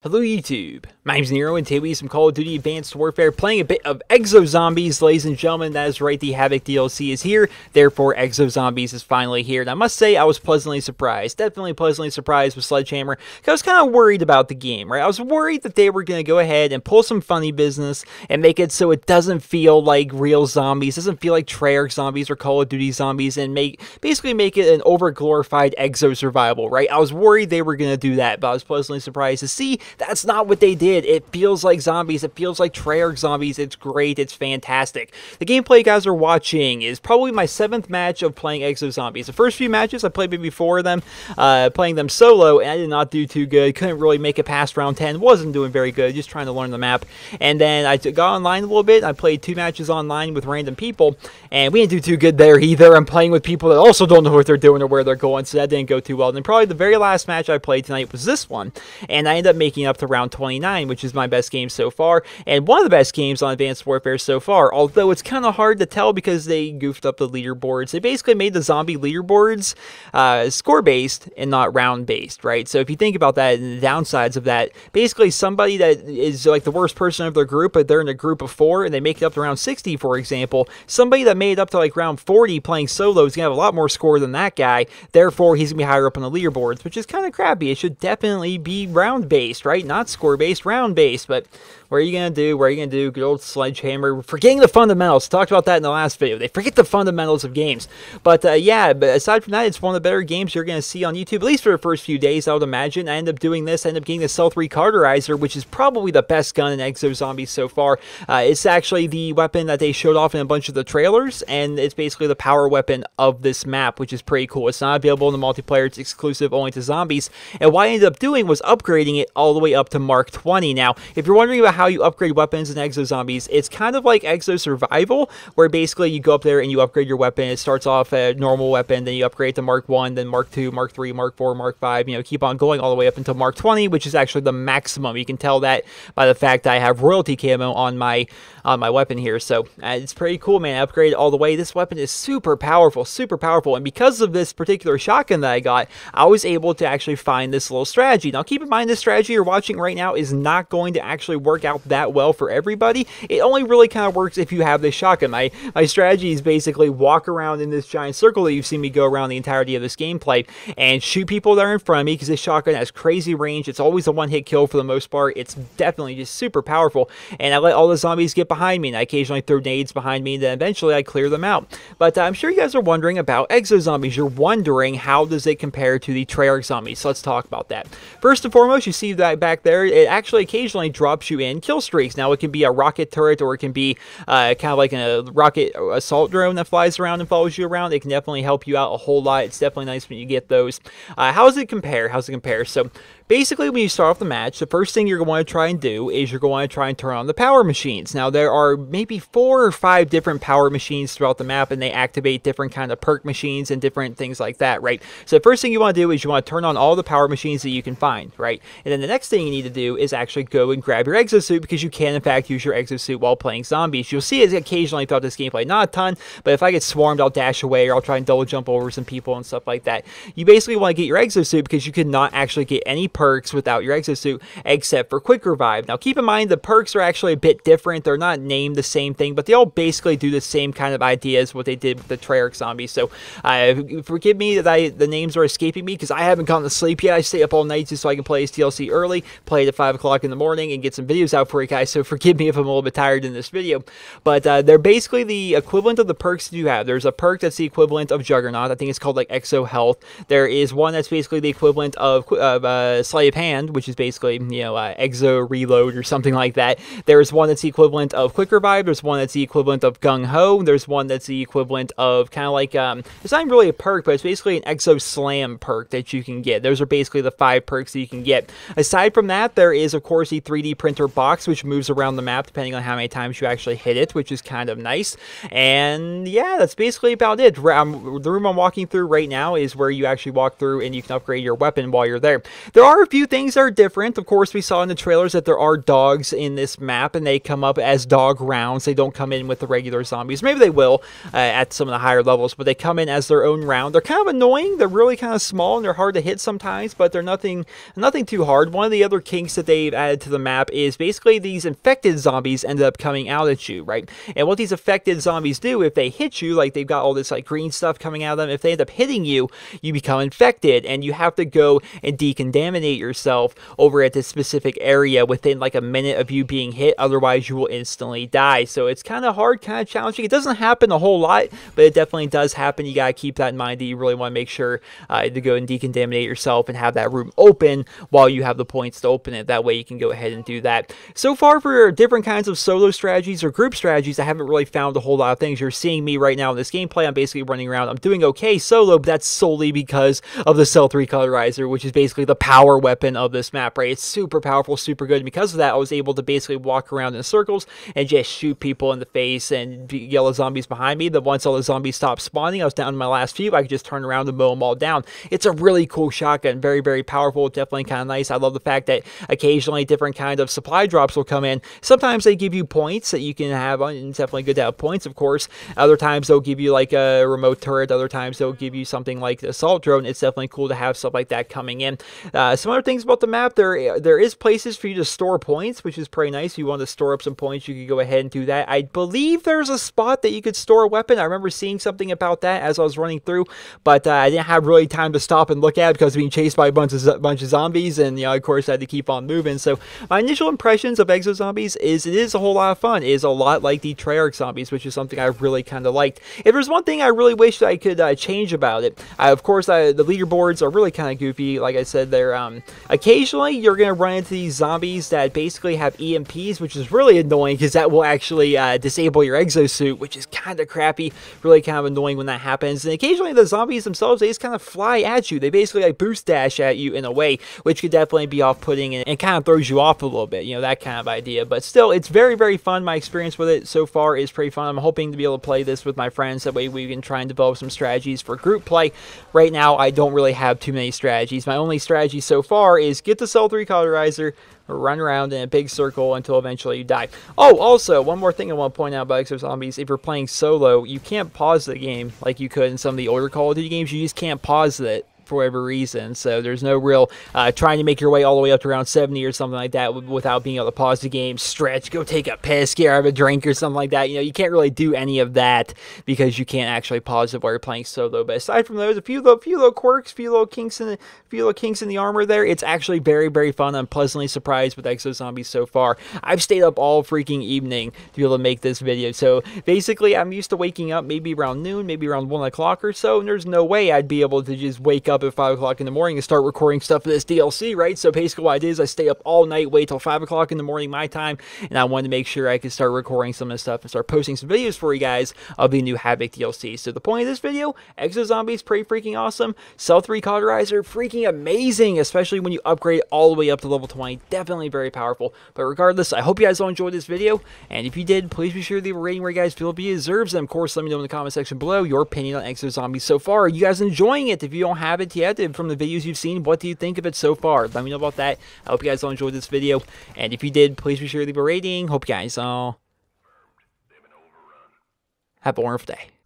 Hello YouTube, my name's Nero and today we have some Call of Duty Advanced Warfare playing a bit of Exo Zombies, ladies and gentlemen. That is right, the Havoc DLC is here, therefore Exo Zombies is finally here. And I must say I was pleasantly surprised, definitely pleasantly surprised with Sledgehammer, because I was kind of worried about the game, right? I was worried that they were going to go ahead and pull some funny business and make it so it doesn't feel like real zombies, doesn't feel like Treyarch zombies or Call of Duty zombies, and basically make it an over-glorified Exo survival, right? I was worried they were going to do that, but I was pleasantly surprised to see that's not what they did. It feels like zombies. It feels like Treyarch zombies. It's great. It's fantastic. The gameplay you guys are watching is probably my 7th match of playing Exo Zombies. The first few matches, I played maybe 4 of them, playing them solo, and I did not do too good. Couldn't really make it past round 10. Wasn't doing very good. Just trying to learn the map. And then I got online a little bit. I played 2 matches online with random people, and we didn't do too good there either. I'm playing with people that also don't know what they're doing or where they're going, so that didn't go too well. And then probably the very last match I played tonight was this one, and I ended up making up to round 29, which is my best game so far, and one of the best games on Advanced Warfare so far, although it's kind of hard to tell because they goofed up the leaderboards. They basically made the zombie leaderboards score-based and not round-based, right? So if you think about that and the downsides of that, basically somebody that is like the worst person of their group, but they're in a group of 4 and they make it up to round 60, for example, somebody that made it up to like round 40 playing solo is going to have a lot more score than that guy, therefore he's going to be higher up on the leaderboards, which is kind of crappy. It should definitely be round-based, right? Not score-based, round-based, but what are you going to do? What are you going to do? Good old Sledgehammer. Forgetting the fundamentals. Talked about that in the last video. They forget the fundamentals of games. But yeah, but aside from that, it's one of the better games you're going to see on YouTube, at least for the first few days, I would imagine. I ended up doing this. I ended up getting the Cel-3 Cauterizer, which is probably the best gun in Exo Zombies so far. It's actually the weapon that they showed off in a bunch of the trailers, and it's basically the power weapon of this map, which is pretty cool. It's not available in the multiplayer. It's exclusive only to zombies. And what I ended up doing was upgrading it all the way up to Mark 20. Now, if you're wondering about how you upgrade weapons in Exo Zombies, it's kind of like Exo Survival, where basically you go up there and you upgrade your weapon. It starts off a normal weapon, then you upgrade to Mark 1, then Mark 2, Mark 3, Mark 4, Mark 5, you know, keep on going all the way up until Mark 20, which is actually the maximum. You can tell that by the fact that I have royalty camo on my weapon here, so it's pretty cool, man. I upgraded all the way. This weapon is super powerful, and because of this particular shotgun that I got, I was able to actually find this little strategy. Now, keep in mind, this strategy you're watching right now is not going to actually work out that well for everybody. It only really kind of works if you have this shotgun. My strategy is basically walk around in this giant circle that you've seen me go around the entirety of this gameplay and shoot people that are in front of me, because this shotgun has crazy range. It's always a one-hit kill for the most part. It's definitely just super powerful, and I let all the zombies get behind me, and I occasionally throw nades behind me, and then eventually I clear them out. But I'm sure you guys are wondering about Exo Zombies. You're wondering, how does it compare to the Treyarch zombies? So let's talk about that. First and foremost, you see that back there, it actually occasionally drops you in kill streaks. Now, it can be a rocket turret, or it can be kind of like a rocket assault drone that flies around and follows you around. It can definitely help you out a whole lot. It's definitely nice when you get those. How does it compare? So basically, when you start off the match, the first thing you're going to try and do is you're going to try and turn on the power machines. Now, there are maybe 4 or 5 different power machines throughout the map, and they activate different kind of perk machines and different things like that, right? So the first thing you want to do is you want to turn on all the power machines that you can find, right? And then the next thing you need to do is actually go and grab your exosuit, because you can, in fact, use your exosuit while playing zombies. You'll see it occasionally throughout this gameplay. Not a ton, but if I get swarmed, I'll dash away, or I'll try and double jump over some people and stuff like that. You basically want to get your exosuit, because you cannot actually get any perks without your exosuit, except for quick revive. Now, keep in mind, the perks are actually a bit different. They're not named the same thing, but they all basically do the same kind of idea as what they did with the Treyarch zombies. So forgive me that the names are escaping me, because I haven't gone to sleep yet. I stay up all night just so I can play this DLC early, play it at 5 o'clock in the morning, and get some videos out for you guys. So forgive me if I'm a little bit tired in this video. But they're basically the equivalent of the perks that you have. There's a perk that's the equivalent of Juggernaut. I think it's called like Exo Health. There is one that's basically the equivalent of Sleight of Hand, which is basically, you know, Exo Reload or something like that. There's one that's the equivalent of Quick Revive. There's one that's the equivalent of Gung Ho. There's one that's the equivalent of kind of like, it's not even really a perk, but it's basically an Exo Slam perk that you can get. Those are basically the 5 perks that you can get. Aside from that, there is, of course, the 3D printer box, which moves around the map depending on how many times you actually hit it, which is kind of nice. And yeah, that's basically about it. The room I'm walking through right now is where you actually walk through and you can upgrade your weapon while you're there. There are a few things that are different. Of course, we saw in the trailers that there are dogs in this map, and they come up as dog rounds. They don't come in with the regular zombies. Maybe they will at some of the higher levels, but they come in as their own round. They're kind of annoying. They're really kind of small, and they're hard to hit sometimes, but they're nothing too hard. One of the other kinks that they've added to the map is basically these infected zombies ended up coming out at you, right? And what these affected zombies do, if they hit you, like they've got all this like green stuff coming out of them, if they end up hitting you, you become infected, and you have to go and decontaminate yourself over at this specific area within like a minute of you being hit. Otherwise, you will instantly die. So it's kind of hard, kind of challenging. It doesn't happen a whole lot, but it definitely does happen. You got to keep that in mind, that you really want to make sure to go and decontaminate yourself and have that room open while you have the points to open it. That way you can go ahead and do that. So far, for different kinds of solo strategies or group strategies, I haven't really found a whole lot of things. You're seeing me right now in this gameplay. I'm basically running around. I'm doing okay solo, but that's solely because of the Cel-3 Cauterizer, which is basically the power weapon of this map, right? It's super powerful, super good. And because of that, I was able to basically walk around in circles and just shoot people in the face and yell at zombies behind me. That once all the zombies stopped spawning, I was down to my last few. I could just turn around and mow them all down. It's a really cool shotgun. Very, very powerful. Definitely kind of nice. I love the fact that occasionally different kind of supply drops will come in. Sometimes they give you points that you can have, and it's definitely good to have points, of course. Other times they'll give you like a remote turret. Other times they'll give you something like the assault drone. It's definitely cool to have stuff like that coming in. Some other things about the map, there is places for you to store points, which is pretty nice. If you want to store up some points, you could go ahead and do that. I believe there's a spot that you could store a weapon. I remember seeing something about that as I was running through, but I didn't have really time to stop and look at it because being chased by a bunch of zombies, and you know, of course, I had to keep on moving. So my initial impressions of Exo Zombies is it is a whole lot of fun. It is a lot like the Treyarch Zombies, which is something I really kind of liked. If there's one thing I really wish that I could change about it, of course, the leaderboards are really kind of goofy. Like I said, they're occasionally you're going to run into these zombies that basically have EMPs, which is really annoying because that will actually disable your exosuit, which is kind of crappy, really kind of annoying when that happens. And occasionally the zombies themselves, they just kind of fly at you. They basically like boost dash at you in a way, which could definitely be off-putting and kind of throws you off a little bit, you know, that kind of idea. But still, it's very, very fun. My experience with it so far is pretty fun. I'm hoping to be able to play this with my friends. That way we can try and develop some strategies for group play. Right now, I don't really have too many strategies. My only strategy so far is get the Cel-3 Cauterizer, run around in a big circle until eventually you die. Oh, also, one more thing I want to point out about Exo Zombies. If you're playing solo, you can't pause the game like you could in some of the older Call of Duty games. You just can't pause it for whatever reason. So there's no real trying to make your way all the way up to around 70 or something like that without being able to pause the game, stretch, go take a piss, grab a drink or something like that. You know, you can't really do any of that because you can't actually pause it while you're playing solo. But aside from those, a few little quirks, a few little kinks in the armor there. It's actually very, very fun. I'm pleasantly surprised with Exo Zombies so far. I've stayed up all freaking evening to be able to make this video. So basically, I'm used to waking up maybe around noon, maybe around 1 o'clock or so, and there's no way I'd be able to just wake up at 5 o'clock in the morning and start recording stuff for this DLC, right? So basically what I did is I stay up all night, wait till 5 o'clock in the morning my time, and I wanted to make sure I could start recording some of this stuff and start posting some videos for you guys of the new Havoc DLC. So the point of this video, Exo Zombies, pretty freaking awesome. Cel-3 Cauterizer, freaking amazing, especially when you upgrade it all the way up to level 20. Definitely very powerful. But regardless, I hope you guys all enjoyed this video, and if you did, please be sure to leave a rating where you guys feel it deserves, and of course, let me know in the comment section below your opinion on Exo Zombies so far. Are you guys enjoying it? If you don't have it yet, from the videos you've seen, what do you think of it so far? Let me know about that. I hope you guys all enjoyed this video, and if you did, please be sure to leave a rating. Hope you guys all have a wonderful day.